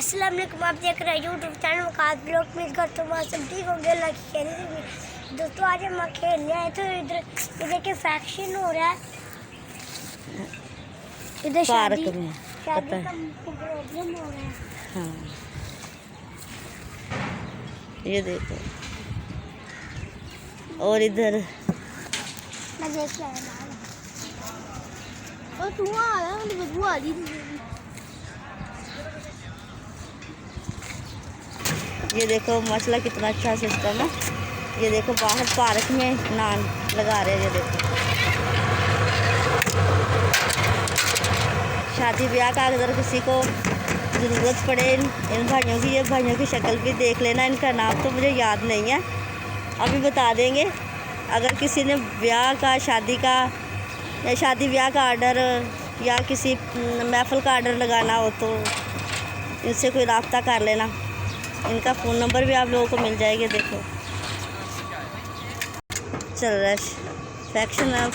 अस्सलाम वालेकुम, आप देख रहे हैं यूट्यूब चैनल वकास ब्लॉग। उम्मीद करता हूँ सब ठीक होंगे, अल्लाह की खैरियत से। दोस्तों आज हम खेलने आए तो इधर ये देखिए फैक्शन हो रहा है इधर, शादी का प्रॉब्लम हो रहा है। हाँ ये देखो, और इधर मैं देख के आया और धुआं आ रहा है, बदबू आ रही थी। ये देखो मसला कितना अच्छा सिस्टम है। ये देखो बाहर पार्क में नान लगा रहे हैं। ये देखो शादी ब्याह का अगर किसी को ज़रूरत पड़े इन भाइयों की, ये भाइयों की शक्ल भी देख लेना। इनका नाम तो मुझे याद नहीं है, अभी बता देंगे। अगर किसी ने ब्याह का, शादी का या शादी ब्याह का आर्डर या किसी महफिल का आर्डर लगाना हो तो इनसे कोई रब्ता कर लेना। इनका फ़ोन नंबर भी आप लोगों को मिल जाएगा। देखो चल रहा है फंक्शन है,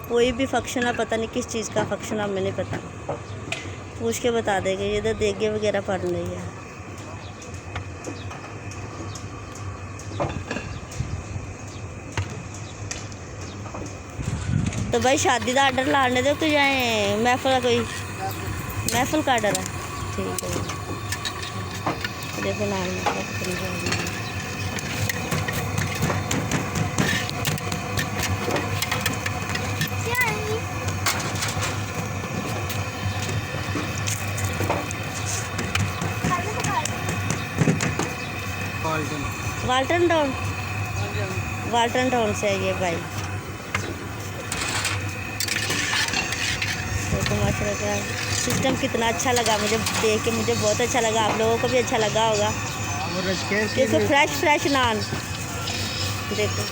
कोई भी फंक्शन है, पता नहीं किस चीज़ का फंक्शन है, हमें नहीं पता, पूछ के बता देंगे। ये इधर देगे वगैरह पढ़ रही है। तो भाई शादी का आर्डर लाने दो तो जाए महफिल का, कोई महफिल का आर्डर है, ठीक है। देखो नाम वाल्टन टाउन, वाल्टन टाउन से है ये भाई। तो माशाल्लाह सिस्टम कितना अच्छा लगा मुझे देख के, मुझे बहुत अच्छा लगा। आप लोगों को भी अच्छा लगा होगा। देखो फ्रेश फ्रेश नान देखो।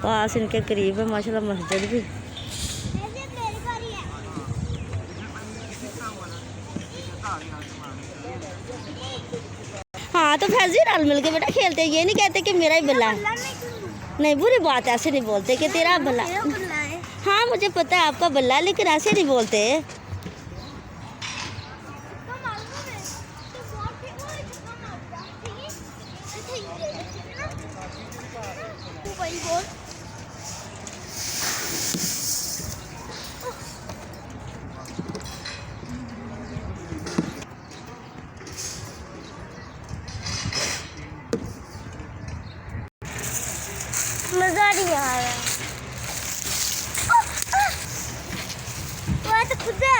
पास इनके करीब है माशाल्लाह मस्जिद भी। हाँ तो फैजी रल मिल के बेटा खेलते, ये नहीं कहते कि मेरा ही बल्ला है। नहीं बुरी बात, ऐसे नहीं बोलते कि तेरा बल्ला। हाँ मुझे पता है आपका बल्ला, लेकिन ऐसे नहीं बोलते। मजा नहीं आ रहा है। वो तो खुद है।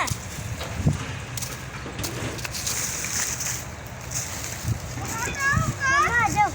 आ जाओ।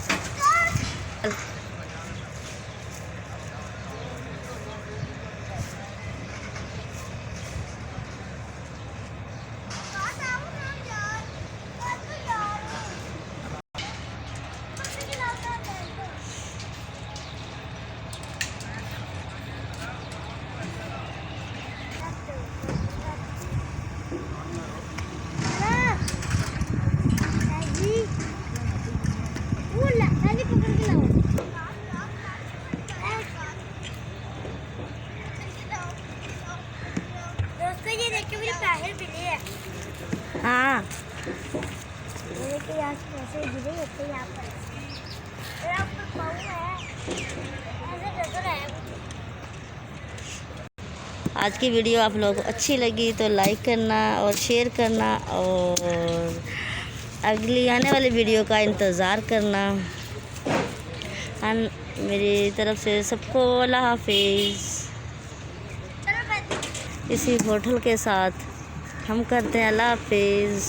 हाँ ये देखिए यहाँ से कैसे गिरे होते हैं यहाँ पर। यहाँ पर पाँव है, ऐसे नजर आया मुझे। आज की वीडियो आप लोगों को अच्छी लगी तो लाइक करना और शेयर करना और अगली आने वाली वीडियो का इंतज़ार करना। मेरी तरफ से सबको अल्लाह हाफिज़। चलो बैठ। इसी होटल के साथ हम करते हैं अल्लाह हाफिज़।